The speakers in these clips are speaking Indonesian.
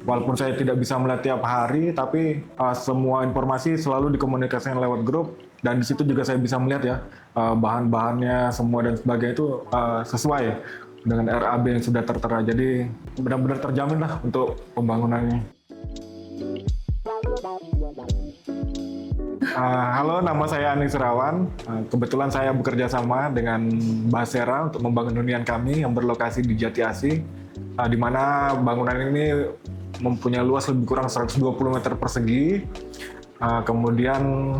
Walaupun saya tidak bisa melihat tiap hari, tapi semua informasi selalu dikomunikasikan lewat grup, dan di situ juga saya bisa melihat ya bahan-bahannya semua dan sebagainya itu sesuai dengan RAB yang sudah tertera. Jadi benar-benar terjamin lah untuk pembangunannya. Halo, nama saya Anis Irawan. Kebetulan saya bekerja sama dengan Basera untuk membangun hunian kami yang berlokasi di Jati Asih, di mana bangunan ini mempunyai luas lebih kurang 120 meter persegi. Kemudian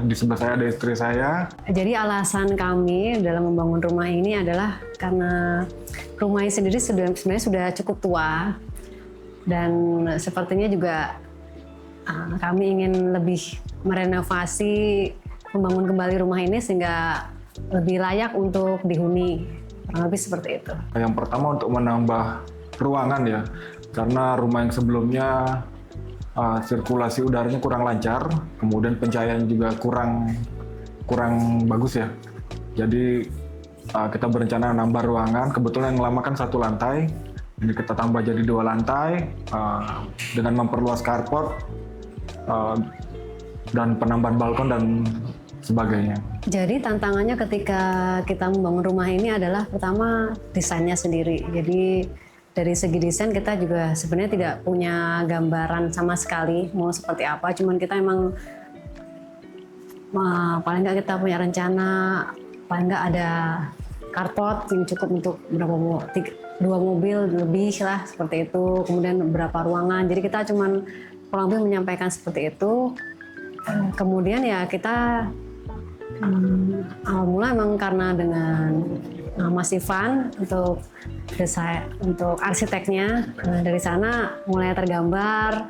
di sebelah saya ada istri saya. Jadi alasan kami dalam membangun rumah ini adalah karena rumah ini sendiri sebenarnya sudah cukup tua, dan sepertinya juga kami ingin lebih merenovasi, membangun kembali rumah ini sehingga lebih layak untuk dihuni, kurang lebih seperti itu. Yang pertama untuk menambah ruangan ya, karena rumah yang sebelumnya sirkulasi udaranya kurang lancar, kemudian pencahayaan juga kurang bagus ya. Jadi kita berencana nambah ruangan. Kebetulan yang lama kan 1 lantai, ini kita tambah jadi 2 lantai dengan memperluas carport dan penambahan balkon dan sebagainya. Jadi tantangannya ketika kita membangun rumah ini adalah pertama desainnya sendiri. Jadi dari segi desain kita juga sebenarnya tidak punya gambaran sama sekali mau seperti apa. Cuman kita emang paling nggak kita punya rencana, paling nggak ada carport yang cukup untuk berapa 2 mobil lebih lah seperti itu. Kemudian beberapa ruangan. Jadi kita cuman kurang lebih menyampaikan seperti itu. Kemudian ya kita awal mula emang karena dengan Mas Ivan untuk desain, untuk arsiteknya, dari sana mulai tergambar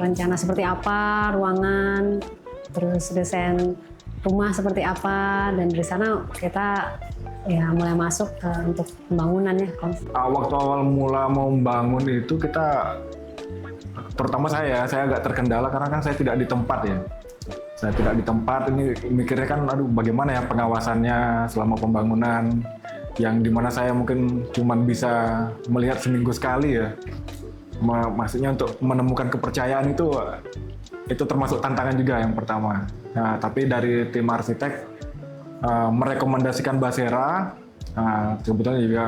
rencana seperti apa ruangan, terus desain rumah seperti apa, dan dari sana kita ya mulai masuk untuk pembangunannya. Waktu awal mula mau membangun itu kita, terutama saya agak terkendala karena kan saya tidak di tempat ya. Saya tidak di tempat, ini mikirnya kan aduh bagaimana ya pengawasannya selama pembangunan, yang dimana saya mungkin cuma bisa melihat seminggu sekali ya. Maksudnya untuk menemukan kepercayaan itu termasuk tantangan juga yang pertama. Nah, tapi dari tim arsitek merekomendasikan Basera, kebetulan juga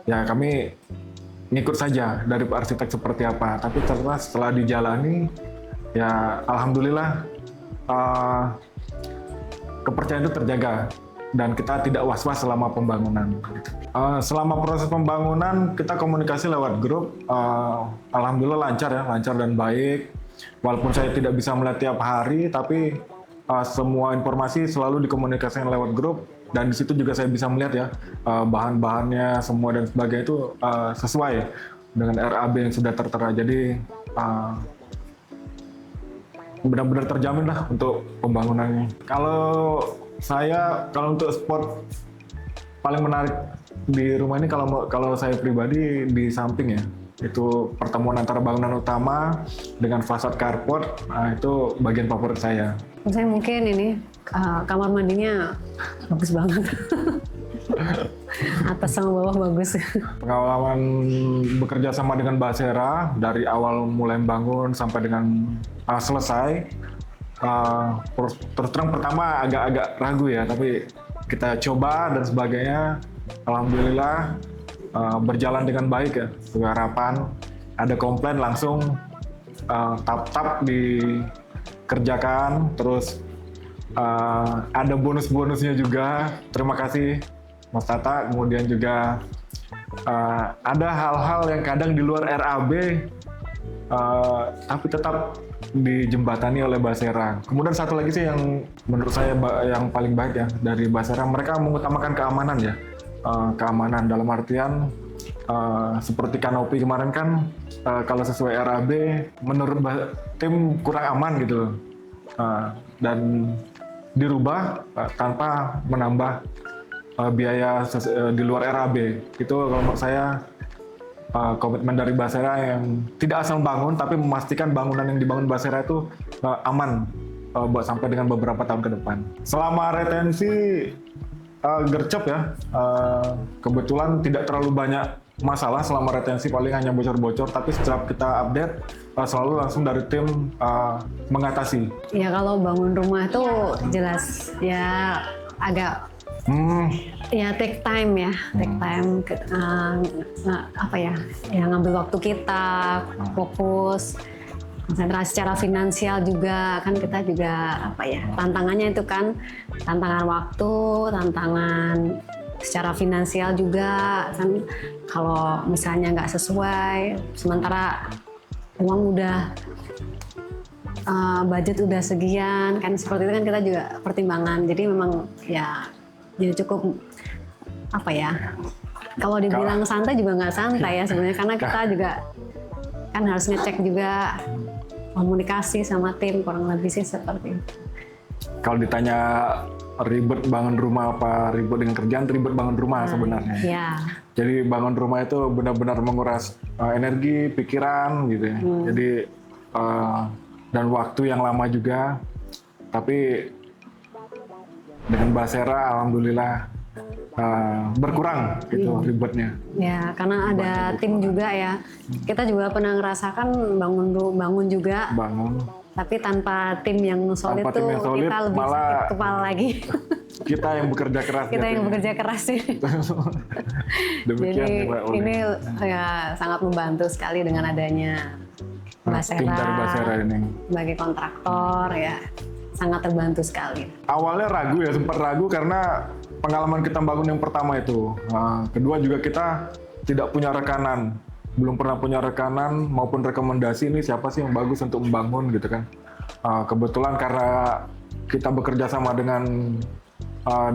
ya kami ngikut saja dari arsitek seperti apa. Tapi ternyata setelah dijalani ya alhamdulillah kepercayaan itu terjaga dan kita tidak was-was selama pembangunan. Selama proses pembangunan kita komunikasi lewat grup, alhamdulillah lancar ya, lancar dan baik. Walaupun saya tidak bisa melihat tiap hari, tapi semua informasi selalu dikomunikasikan lewat grup, dan di situ juga saya bisa melihat ya bahan-bahannya semua dan sebagainya itu sesuai dengan RAB yang sudah tertera. Jadi benar-benar terjamin lah untuk pembangunannya. Kalau untuk spot paling menarik di rumah ini, kalau saya pribadi di samping ya, itu pertemuan antara bangunan utama dengan fasad carport, itu bagian favorit saya. Saya mungkin ini kamar mandinya bagus banget. Atas sama bawah bagus. Pengalaman bekerja sama dengan Basera dari awal mulai bangun sampai dengan selesai, terus terang pertama agak ragu ya, tapi kita coba dan sebagainya, alhamdulillah berjalan dengan baik ya. Sesuai harapan, ada komplain langsung tap dikerjakan, terus ada bonus-bonusnya juga. Terima kasih Mas Tata. Kemudian juga ada hal-hal yang kadang di luar RAB tapi tetap dijembatani oleh Basera. Kemudian satu lagi sih yang menurut saya yang paling baik ya dari Basera, mereka mengutamakan keamanan ya. Keamanan dalam artian seperti kanopi kemarin kan kalau sesuai RAB menurut tim kurang aman gitu, dan dirubah tanpa menambah biaya di luar RAB. Itu kalau menurut saya komitmen dari Basera yang tidak asal bangun, tapi memastikan bangunan yang dibangun Basera itu aman buat sampai dengan beberapa tahun ke depan. Selama retensi gercep ya. Kebetulan tidak terlalu banyak masalah selama retensi, paling hanya bocor-bocor. Tapi setiap kita update, selalu langsung dari tim mengatasi. Ya kalau bangun rumah itu jelas ya agak ya take time ya, apa ya, ngambil waktu kita, fokus, konsentrasi secara finansial juga kan kita juga apa ya, tantangannya itu kan tantangan waktu, tantangan secara finansial juga kan, kalau misalnya nggak sesuai, sementara uang udah budget udah sekian kan, seperti itu kan kita juga pertimbangan, jadi memang ya jadi cukup apa ya, kalau dibilang santai juga nggak santai ya sebenarnya, karena kita juga kan harus ngecek juga komunikasi sama tim, kurang lebih sih seperti itu. Kalau ditanya ribet bangun rumah apa ribet dengan kerjaan, ribet bangun rumah sebenarnya. Ya. Jadi bangun rumah itu benar-benar menguras energi, pikiran gitu ya. Jadi dan waktu yang lama juga. Tapi dengan Basera alhamdulillah berkurang gitu ribetnya. Ya, karena ada tim juga ya. Kita juga pernah ngerasakan bangun juga. Bangun. Tapi tanpa tim yang solid tuh kita lebih sakit kepala lagi. Kita yang bekerja keras. Kita yang bekerja keras sih. Demikian. Jadi ini ya sangat membantu sekali dengan adanya Basera. Tim dari Basera ini. Sebagai kontraktor ya sangat terbantu sekali. Awalnya ragu ya, sempat ragu karena pengalaman kita bangun yang pertama itu. Kedua juga kita tidak punya rekanan. Belum pernah punya rekanan maupun rekomendasi ini siapa sih yang bagus untuk membangun gitu kan. Kebetulan karena kita bekerja sama dengan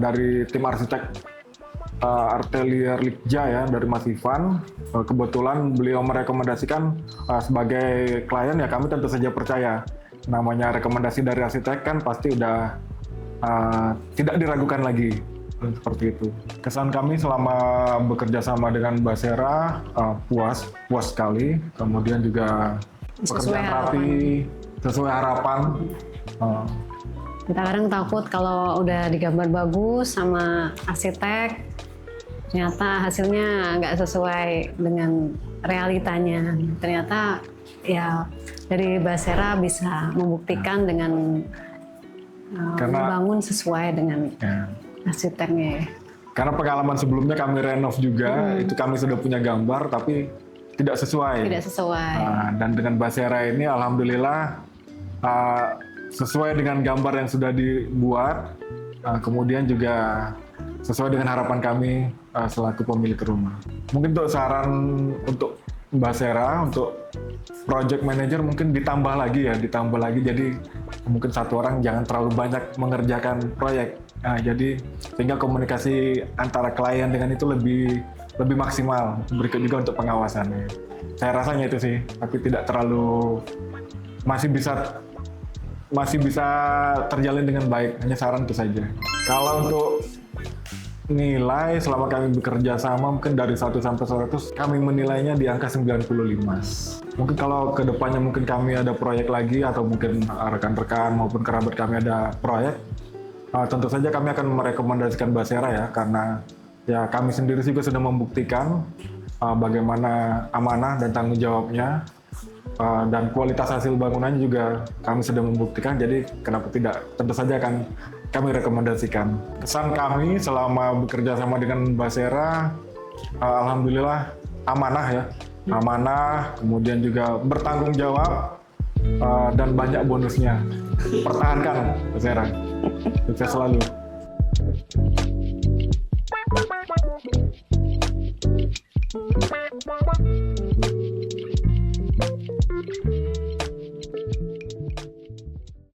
dari tim arsitek Atelier Likja ya, dari Mas Ivan. Kebetulan beliau merekomendasikan sebagai klien ya, kami tentu saja percaya. Namanya rekomendasi dari arsitek kan pasti udah tidak diragukan lagi. Seperti itu. Kesan kami selama bekerja sama dengan Basera puas sekali. Kemudian juga pekerjaan rapi, sesuai harapan. Kita kadang takut kalau udah digambar bagus sama arsitek, ternyata hasilnya nggak sesuai dengan realitanya. Ternyata ya dari Basera bisa membuktikan dengan membangun sesuai dengan arsiteknya. Karena pengalaman sebelumnya kami renov juga, itu kami sudah punya gambar tapi tidak sesuai. Tidak sesuai. Dan dengan Basera ini alhamdulillah sesuai dengan gambar yang sudah dibuat, kemudian juga sesuai dengan harapan kami selaku pemilik rumah. Mungkin untuk saran untuk Basera, untuk project manager mungkin ditambah lagi jadi mungkin satu orang jangan terlalu banyak mengerjakan proyek. Jadi sehingga komunikasi antara klien dengan itu lebih maksimal. Berikut juga untuk pengawasannya. Saya rasanya itu sih, tapi tidak terlalu masih bisa terjalin dengan baik. Hanya saran itu saja. Kalau untuk nilai selama kami bekerja sama mungkin dari 1 sampai 100 kami menilainya di angka 95. Mungkin kalau kedepannya mungkin kami ada proyek lagi atau mungkin rekan-rekan maupun kerabat kami ada proyek, tentu saja kami akan merekomendasikan Basera ya, karena ya kami sendiri juga sudah membuktikan bagaimana amanah dan tanggung jawabnya, dan kualitas hasil bangunannya juga kami sudah membuktikan, jadi kenapa tidak, tentu saja akan kami rekomendasikan. Kesan kami selama bekerja sama dengan Basera, alhamdulillah amanah ya, amanah, kemudian juga bertanggung jawab, dan banyak bonusnya. Pertahankan Basera. Sukses selalu.